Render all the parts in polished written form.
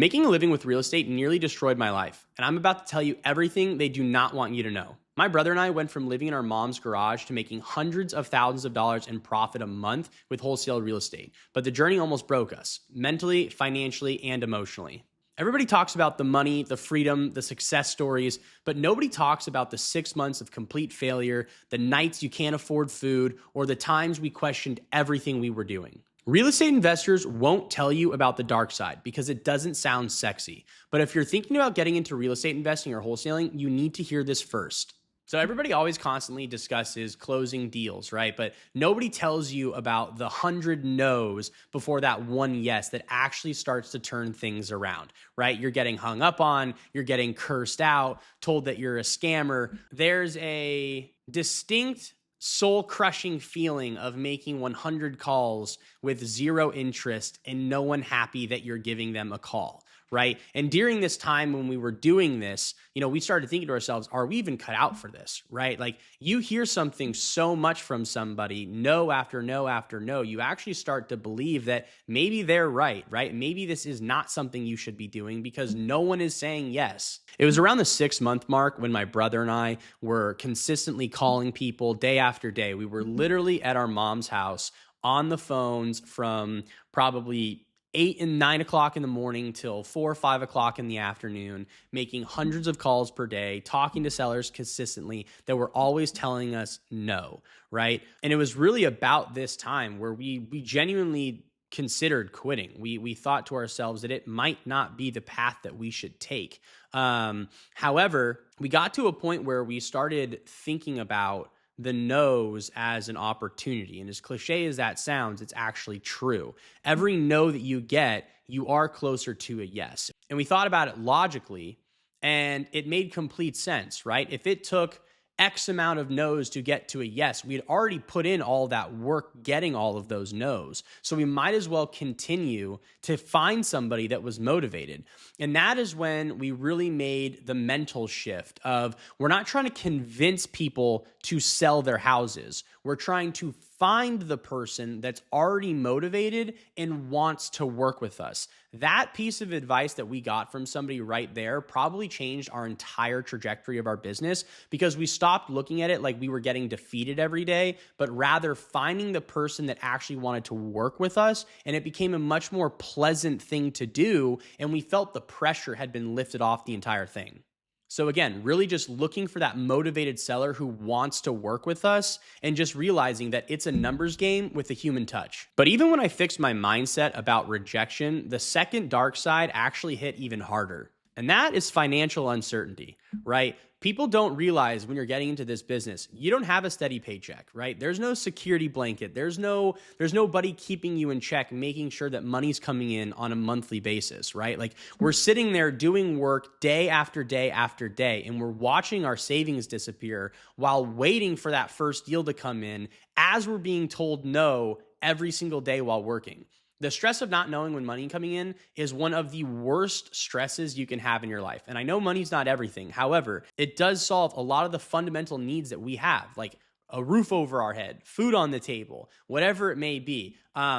Making a living with real estate nearly destroyed my life, and I'm about to tell you everything they do not want you to know. My brother and I went from living in our mom's garage to making hundreds of thousands of dollars in profit a month with wholesale real estate. But the journey almost broke us, mentally, financially, and emotionally. Everybody talks about the money, the freedom, the success stories, but nobody talks about the 6 months of complete failure, the nights you can't afford food, or the times we questioned everything we were doing. Real estate investors won't tell you about the dark side because it doesn't sound sexy. But if you're thinking about getting into real estate investing or wholesaling, you need to hear this first. So everybody always constantly discusses closing deals, right? But nobody tells you about the 100 no's before that one yes that actually starts to turn things around, right? You're getting hung up on, you're getting cursed out, told that you're a scammer. There's a distinct soul-crushing feeling of making 100 calls with zero interest and no one happy that you're giving them a call, right? And during this time when we were doing this, we started thinking to ourselves, are we even cut out for this, right? Like you hear something so much from somebody, no after no after no, you actually start to believe that maybe they're right? Maybe this is not something you should be doing because no one is saying yes. It was around the 6-month mark when my brother and I were consistently calling people day after day. We were literally at our mom's house on the phones from probably 8 and 9 o'clock in the morning till 4 or 5 o'clock in the afternoon, making hundreds of calls per day, talking to sellers consistently that were always telling us no, right? And it was really about this time where we genuinely considered quitting. We thought to ourselves that it might not be the path that we should take. However, we got to a point where we started thinking about the no's as an opportunity. And as cliche as that sounds, it's actually true. Every no that you get, you are closer to a yes. And we thought about it logically, and it made complete sense, right? If it took X amount of no's to get to a yes, we had already put in all that work getting all of those no's. So we might as well continue to find somebody that was motivated. And that is when we really made the mental shift of we're not trying to convince people to sell their houses. We're trying to find the person that's already motivated and wants to work with us. That piece of advice that we got from somebody right there probably changed our entire trajectory of our business because we stopped looking at it like we were getting defeated every day, but rather finding the person that actually wanted to work with us. And it became a much more pleasant thing to do. And we felt the pressure had been lifted off the entire thing. So again, really just looking for that motivated seller who wants to work with us and just realizing that it's a numbers game with a human touch. But even when I fixed my mindset about rejection, the second dark side actually hit even harder. And that is financial uncertainty, right? People don't realize when you're getting into this business, you don't have a steady paycheck, right? There's no security blanket. There's nobody keeping you in check, making sure that money's coming in on a monthly basis, right? Like we're sitting there doing work day after day after day, and we're watching our savings disappear while waiting for that first deal to come in as we're being told no every single day while working. The stress of not knowing when money coming in is one of the worst stresses you can have in your life. And I know money's not everything. However, it does solve a lot of the fundamental needs that we have, like a roof over our head, food on the table, whatever it may be.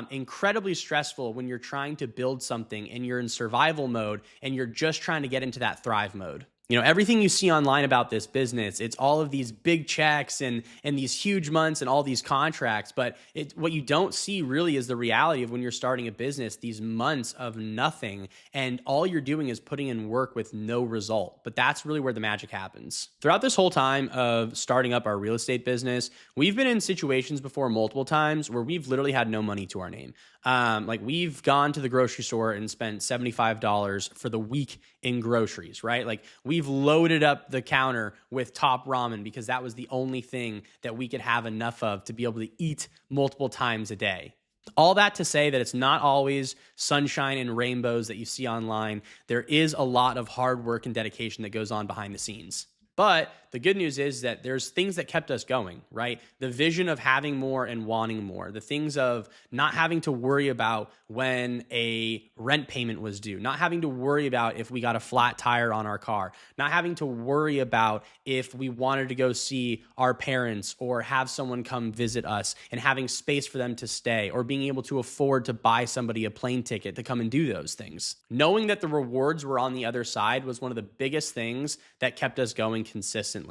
Incredibly stressful when you're trying to build something and you're in survival mode and you're just trying to get into that thrive mode. Everything you see online about this business, it's all of these big checks and these huge months and all these contracts. But what you don't see really is the reality of when you're starting a business, these months of nothing. And all you're doing is putting in work with no result. But that's really where the magic happens. Throughout this whole time of starting up our real estate business, we've been in situations before multiple times where we've literally had no money to our name. Like we've gone to the grocery store and spent $75 for the week in groceries, right? Like we've loaded up the counter with top ramen because that was the only thing that we could have enough of to be able to eat multiple times a day. All that to say that it's not always sunshine and rainbows that you see online. There is a lot of hard work and dedication that goes on behind the scenes. But the good news is that there's things that kept us going, right? The vision of having more and wanting more, the things of not having to worry about when a rent payment was due, not having to worry about if we got a flat tire on our car, not having to worry about if we wanted to go see our parents or have someone come visit us and having space for them to stay, or being able to afford to buy somebody a plane ticket to come and do those things. Knowing that the rewards were on the other side was one of the biggest things that kept us going consistently.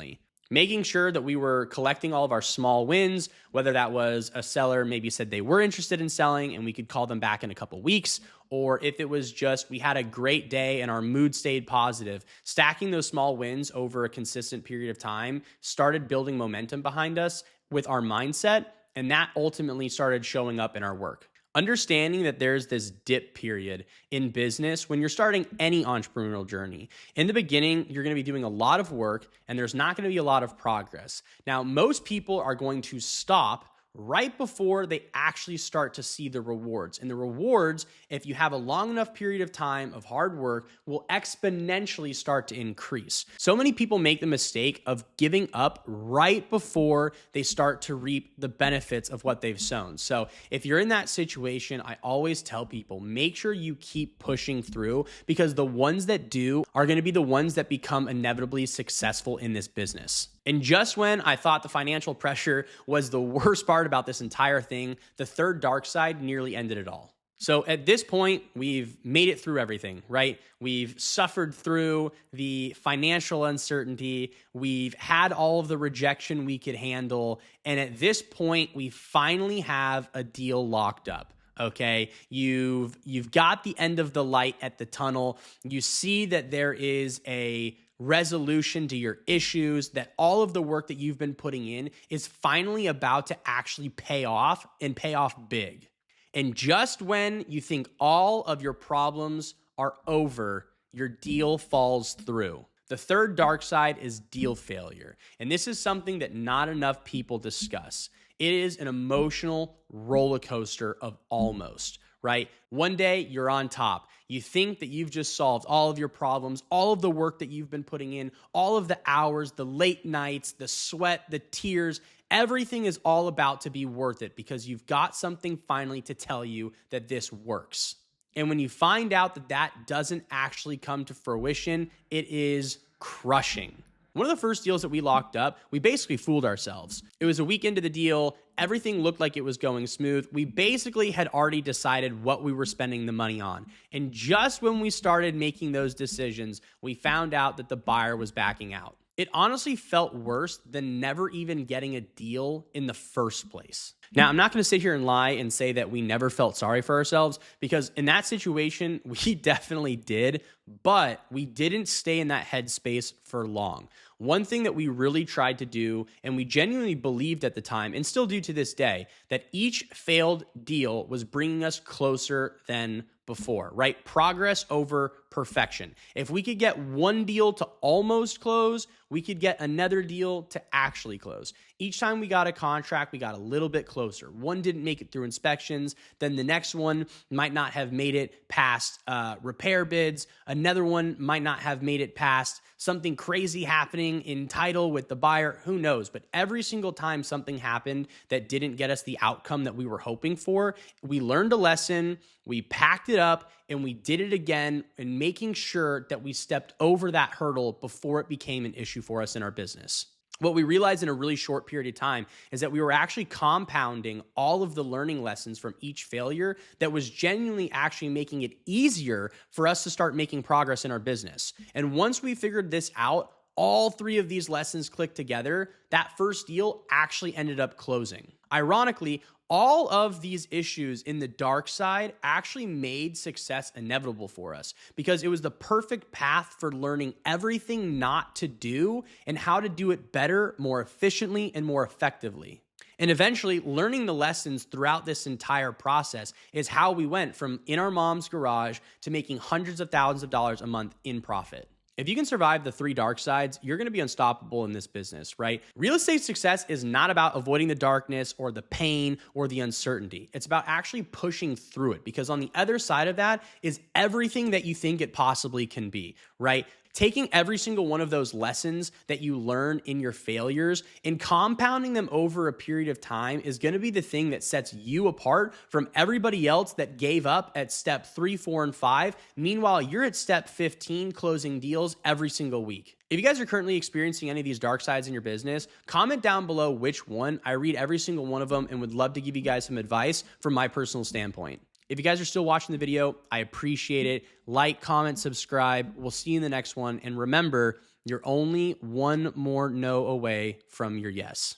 Making sure that we were collecting all of our small wins, whether that was a seller maybe said they were interested in selling and we could call them back in a couple weeks, or if it was just we had a great day and our mood stayed positive. Stacking those small wins over a consistent period of time started building momentum behind us with our mindset, and that ultimately started showing up in our work. Understanding that there's this dip period in business when you're starting any entrepreneurial journey. In the beginning, you're going to be doing a lot of work and there's not going to be a lot of progress. Now, most people are going to stop right before they actually start to see the rewards. And the rewards, if you have a long enough period of time of hard work, will exponentially start to increase. So many people make the mistake of giving up right before they start to reap the benefits of what they've sown. So if you're in that situation, I always tell people, make sure you keep pushing through, because the ones that do are going to be the ones that become inevitably successful in this business. And just when I thought the financial pressure was the worst part about this entire thing, the third dark side nearly ended it all. So at this point, we've made it through everything, right? We've suffered through the financial uncertainty. We've had all of the rejection we could handle. And at this point, we finally have a deal locked up. Okay, you've got the end of the light at the tunnel. You see that there is a resolution to your issues, that all of the work that you've been putting in is finally about to actually pay off, and pay off big. And just when you think all of your problems are over, your deal falls through. The third dark side is deal failure. And this is something that not enough people discuss. It is an emotional roller coaster of almost, right? One day you're on top. You think that you've just solved all of your problems, all of the work that you've been putting in, all of the hours, the late nights, the sweat, the tears. Everything is all about to be worth it because you've got something finally to tell you that this works. And when you find out that that doesn't actually come to fruition, it is crushing. One of the first deals that we locked up, we basically fooled ourselves. It was a week into the deal. Everything looked like it was going smooth. We basically had already decided what we were spending the money on. And just when we started making those decisions, we found out that the buyer was backing out. It honestly felt worse than never even getting a deal in the first place. Now, I'm not going to sit here and lie and say that we never felt sorry for ourselves, because in that situation, we definitely did, but we didn't stay in that headspace for long. One thing that we really tried to do, and we genuinely believed at the time, and still do to this day, that each failed deal was bringing us closer than before, right? Progress over perfection. If we could get one deal to almost close, we could get another deal to actually close. Each time we got a contract, we got a little bit closer. One didn't make it through inspections, then the next one might not have made it past repair bids. Another one might not have made it past something crazy happening in title with the buyer. Who knows? But every single time something happened that didn't get us the outcome that we were hoping for, we learned a lesson, we packed it up, and we did it again, and making sure that we stepped over that hurdle before it became an issue for us in our business. What we realized in a really short period of time is that we were actually compounding all of the learning lessons from each failure that was genuinely actually making it easier for us to start making progress in our business. And once we figured this out, all three of these lessons clicked together. That first deal actually ended up closing. Ironically, all of these issues in the dark side actually made success inevitable for us, because it was the perfect path for learning everything not to do and how to do it better, more efficiently, and more effectively. And eventually, learning the lessons throughout this entire process is how we went from in our mom's garage to making hundreds of thousands of dollars a month in profit. If you can survive the three dark sides, you're going to be unstoppable in this business, right? Real estate success is not about avoiding the darkness or the pain or the uncertainty. It's about actually pushing through it, because on the other side of that is everything that you think it possibly can be, right? Taking every single one of those lessons that you learn in your failures and compounding them over a period of time is going to be the thing that sets you apart from everybody else that gave up at step 3, 4, and 5. Meanwhile, you're at step 15 closing deals every single week. If you guys are currently experiencing any of these dark sides in your business, comment down below which one. I read every single one of them and would love to give you guys some advice from my personal standpoint. If you guys are still watching the video, I appreciate it. Like, comment, subscribe. We'll see you in the next one. And remember, you're only one more no away from your yes.